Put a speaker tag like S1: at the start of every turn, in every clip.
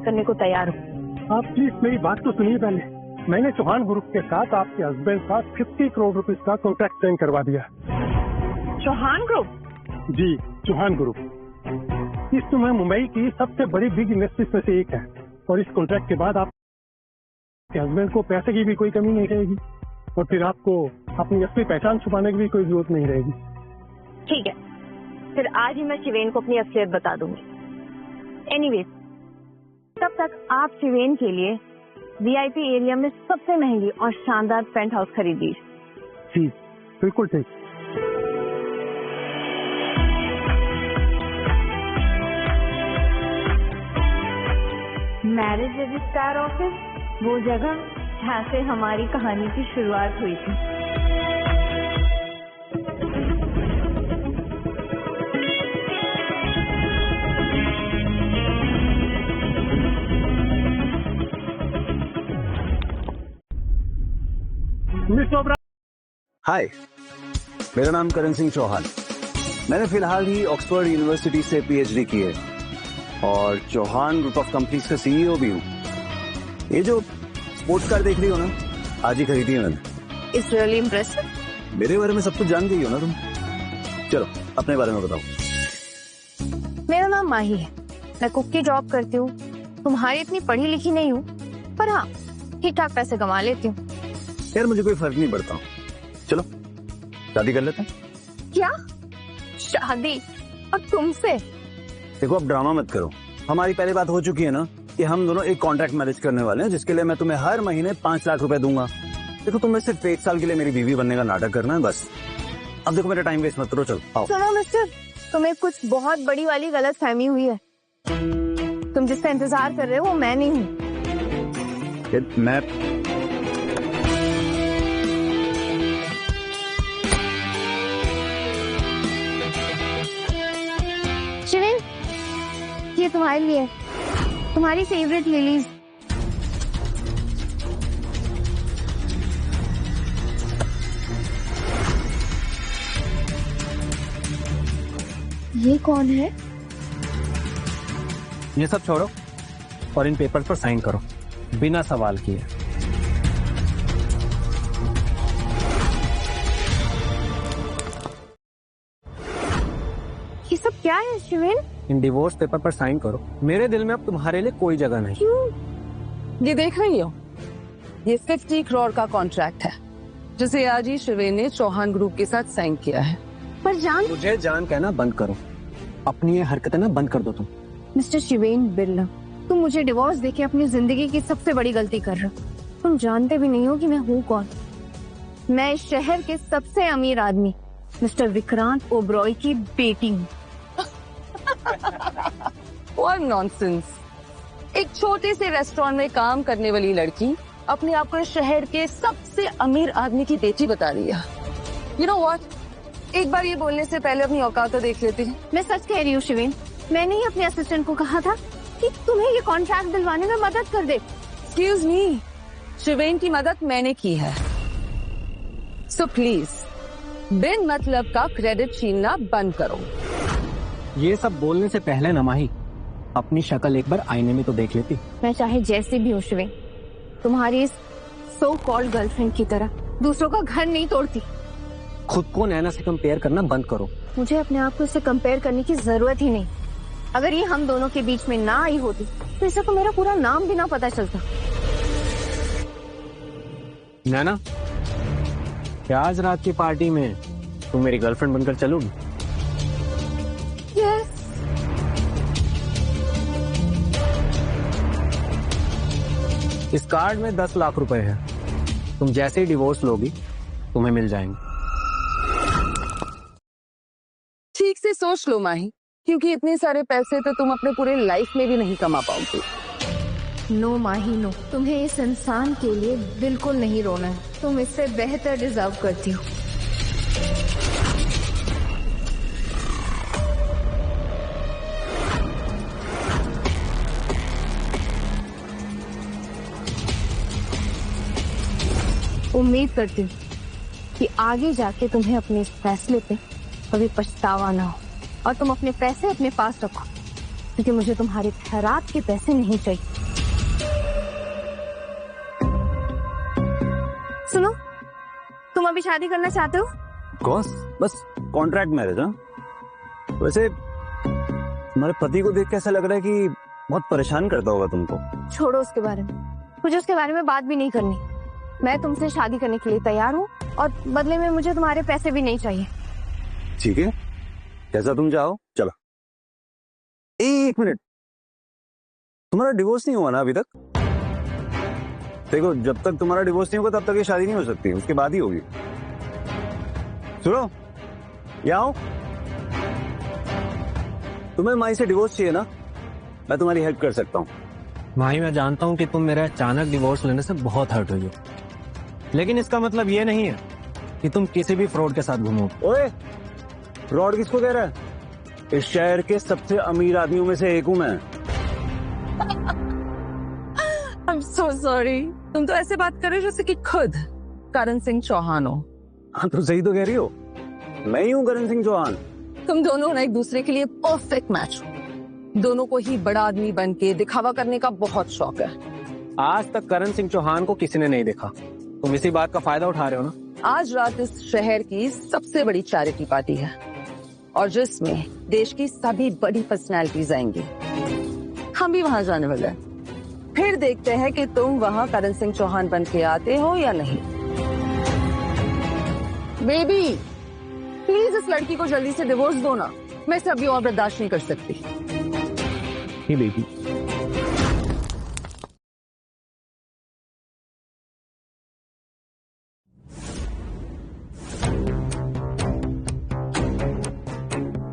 S1: करने को तैयार हूँ।
S2: आप प्लीज मेरी बात तो सुनिए पहले। मैंने चौहान ग्रुप के साथ आपके हस्बैंड का 50 करोड़ रुपए का कॉन्ट्रैक्ट साइन करवा दिया।
S1: चौहान ग्रुप?
S2: जी, चौहान ग्रुप इस समय मुंबई की सबसे बड़ी बिग इंडस्ट्रीज में से एक है और इस कॉन्ट्रैक्ट के बाद आपके हस्बैंड को पैसे की भी कोई कमी नहीं रहेगी और फिर आपको अपनी असली पहचान छुपाने की भी कोई जरूरत नहीं रहेगी।
S1: ठीक है, फिर आज ही मैं शिवेन को अपनी असलियत बता दूंगी। एनीवेज, तब तक आप शिवेन के लिए वीआईपी एरिया में सबसे महंगी और शानदार पेंट हाउस खरीद लीजिए।
S2: जी बिल्कुल ठीक।
S1: मैरिज रजिस्ट्रार ऑफिस, वो जगह जहाँ से हमारी कहानी की शुरुआत हुई थी।
S3: हाय, मेरा नाम करण सिंह चौहान। मैंने फिलहाल ही ऑक्सफोर्ड यूनिवर्सिटी से पीएचडी की है और चौहान ग्रुप ऑफ कंपनीज का सीईओ भी हूँ। ये जो स्पोर्ट्स कार देख रही हो ना, आज ही खरीदी है मैंने।
S1: It's really impressive.
S3: मेरे बारे में सब कुछ जान गई हो ना तुम। चलो अपने बारे में बताओ।
S1: मेरा नाम माही है, मैं कुक की जॉब करती हूँ। तुम्हारी इतनी पढ़ी लिखी नहीं हूँ, पर हाँ ठीक ठाक पैसे कमा लेती हूँ।
S3: यार मुझे कोई फर्क नहीं पड़ता। चलो शादी कर लेते हैं।
S1: क्या शादी? और तुमसे?
S3: देखो अब ड्रामा मत करो। हमारी पहले बात हो चुकी है ना कि हम दोनों एक कॉन्ट्रैक्ट मैरिज करने वाले हैं, जिसके लिए मैं तुम्हें हर महीने 5 लाख रुपए दूंगा। देखो तुम्हें सिर्फ 1 साल के लिए मेरी बीवी बनने का नाटक करना है बस। अब देखो मेरा टाइम वेस्ट मत करो, चलो आओ।
S1: सुनो मिस्टर, तुम्हें कुछ बहुत बड़ी वाली गलत फहमी हुई है। तुम जिसका इंतजार कर रहे हो वो मैं नहीं हूँ।
S3: मैं
S1: शिवेन, ये तुम्हारे लिए, तुम्हारी फेवरेट लिलीज। ये कौन है?
S4: ये सब छोड़ो और इन पेपर्स पर साइन करो बिना सवाल किए।
S1: ये सब क्या है शिवेन?
S4: इन डिवोर्स पेपर पर साइन करो। मेरे दिल में अब तुम्हारे लिए कोई जगह नहीं।
S1: क्यों?
S5: ये देख रही हो, ये 50 करोड़ का कॉन्ट्रैक्ट है जिसे आज ही शिवेन ने चौहान ग्रुप के साथ साइन किया है।
S1: पर जान,
S4: मुझे जान कहना बंद करो। अपनी ये हरकतें ना बंद कर दो तुम।
S1: मिस्टर शिवेन बिरला, तुम मुझे डिवोर्स देके अपनी जिंदगी की सबसे बड़ी गलती कर रहे हो। तुम जानते भी नहीं हो कि मैं हूँ कौन। मैं इस शहर के सबसे अमीर आदमी मिस्टर विक्रांत ओबरॉय की बेटी हूँ।
S5: और नॉनसेंस, एक छोटे से रेस्टोरेंट में काम करने वाली लड़की अपने आप को इस शहर के सबसे अमीर आदमी की बेटी बता रही है। यू नो व्हाट, एक बार ये बोलने से पहले अपनी औकात तो देख लेती है।
S1: मैं सच कह रही हूँ शिवेन, मैंने ही अपने असिस्टेंट को कहा था कि तुम्हें ये कॉन्ट्रैक्ट दिलवाने में मदद कर दे।
S5: एक्सक्यूज मी, शिवेन की मदद मैंने की है, सो प्लीज बिन मतलब का क्रेडिट छीनना बंद करो।
S4: ये सब बोलने से पहले ना माही, अपनी शक्ल एक बार आईने में तो देख लेती।
S1: मैं चाहे जैसे भी हूँ शिवेन, तुम्हारी इस सो कॉल्ड गर्लफ्रेंड की तरह दूसरों का घर नहीं तोड़ती।
S4: खुद को नैना से कंपेयर करना बंद करो।
S1: मुझे अपने आप को इससे कंपेयर करने की जरूरत ही नहीं। अगर ये हम दोनों के बीच में ना आई होती तो इसे तो मेरा पूरा नाम भी ना पता चलता।
S4: नैना, क्या आज रात की पार्टी में तुम मेरी गर्लफ्रेंड बनकर चलोगी?
S1: यस।
S4: इस कार्ड में 10 लाख रुपए है। तुम जैसे ही डिवोर्स लोगी तुम्हें मिल जाएंगे।
S5: ठीक से सोच लो माही, क्योंकि इतने सारे पैसे तो तुम अपने पूरे लाइफ में भी नहीं कमा पाओगे।
S1: नो माही नो, तुम्हें इस इंसान के लिए बिल्कुल नहीं रोना है। तुम इससे बेहतर डिजर्व करती हो। उम्मीद करती हूँ कि आगे जाके तुम्हें अपने इस फैसले पे कभी पछतावा ना हो और तुम अपने पैसे अपने पास रखो क्योंकि मुझे तुम्हारे खैरात के पैसे नहीं चाहिए। सुनो, तुम अभी शादी करना चाहते हो?
S3: कॉस बस कॉन्ट्रैक्ट मैरिज। हाँ वैसे तुम्हारे पति को देख के ऐसा लग रहा है कि बहुत परेशान करता होगा तुमको।
S1: छोड़ो उसके बारे में, मुझे उसके बारे में बात भी नहीं करनी। मैं तुमसे शादी करने के लिए तैयार हूँ और बदले में मुझे तुम्हारे पैसे भी नहीं चाहिए।
S3: ठीक है, जैसा तुम चाहो। चलो, एक मिनट, तुम्हारा डिवोर्स नहीं हुआ ना अभी तक? देखो, जब तक तुम्हारा डिवोर्स नहीं होगा तब तक ये शादी नहीं हो सकती, उसके बाद ही होगी। सुनो, यहाँ आओ। तुम्हें माई से डिवोर्स चाहिए ना? मैं तुम्हारी हेल्प कर सकता हूँ।
S4: माही, मैं जानता हूँ कि तुम मेरे अचानक डिवोर्स लेने से बहुत हर्ट हुई हो, लेकिन इसका मतलब ये नहीं है कि तुम किसी भी फ्रॉड के साथ घूमो।
S3: ओए, फ्रॉड किसको कह रहा है? इस शहर के सबसे अमीर आदमियों में से एक हूँ मैं।
S5: I'm so sorry. तुम तो ऐसे बात कर रहे हो जैसे कि खुद करण सिंह चौहान हो।
S3: हाँ तो सही तो कह रही हो, मैं ही हूँ करण सिंह चौहान।
S5: तुम दोनों ना एक दूसरे के लिए परफेक्ट मैच हो। दोनों को ही बड़ा आदमी बन के दिखावा करने का बहुत शौक है।
S4: आज तक करण सिंह चौहान को किसी ने नहीं देखा, तुम इसी बात का फायदा उठा रहे हो ना?
S5: आज रात इस शहर की सबसे बड़ी चैरिटी पार्टी है और जिसमें देश की सभी बड़ी पर्सनैलिटीज आएंगी। हम भी वहां जाने वाले हैं। फिर देखते हैं कि तुम वहां करण सिंह चौहान बन के आते हो या नहीं। बेबी, प्लीज इस लड़की को जल्दी से डिवोर्स दो ना, मैं इसे अभी और बर्दाश्त नहीं कर सकती।
S4: ही बेबी,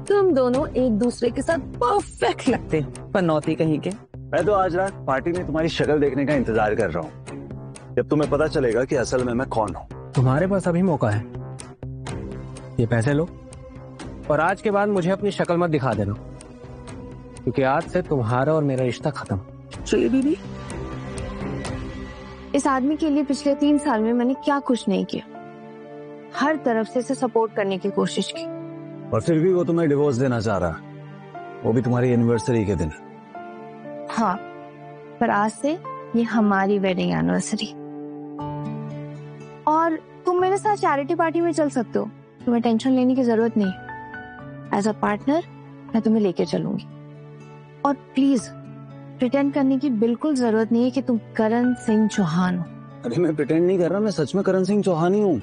S5: तुम दोनों एक दूसरे के साथ परफेक्ट लगते हो, पनौती कहीं के।
S3: मैं तो आज रात पार्टी में तुम्हारी शक्ल देखने का इंतजार कर रहा हूँ, जब तुम्हें पता चलेगा कि असल में मैं कौन हूँ।
S4: तुम्हारे पास अभी मौका है, ये पैसे लो और आज के बाद मुझे अपनी शक्ल मत दिखा देना, क्योंकि आज से तुम्हारा और मेरा रिश्ता खत्म।
S5: चलिए दीदी।
S1: इस आदमी के लिए पिछले 3 साल में मैंने क्या कुछ नहीं किया। हर तरफ से इसे सपोर्ट करने की कोशिश की,
S3: और फिर भी वो तुम्हें डिवोर्स देना चाह रहा, वो भी तुम्हारी एनिवर्सरी के दिन।
S1: हाँ, पर आज से ये हमारी वेडिंग एनिवर्सरी। और तुम मेरे साथ चैरिटी पार्टी में चल सकते हो, तुम्हें टेंशन लेने की जरूरत नहीं। एज अ पार्टनर मैं तुम्हें लेके चलूंगी। और प्लीज प्रिटेंड करने की बिल्कुल जरूरत नहीं है कि तुम करण सिंह चौहान हो।
S3: अरे मैं प्रिटेंड नहीं कर रहा, मैं सच में करण सिंह चौहान ही हूँ।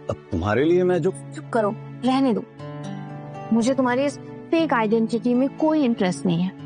S3: अब तुम्हारे लिए मैं जो...
S1: चुप करो, रहने दो। मुझे तुम्हारी इस फेक आइडेंटिटी में कोई इंटरेस्ट नहीं है।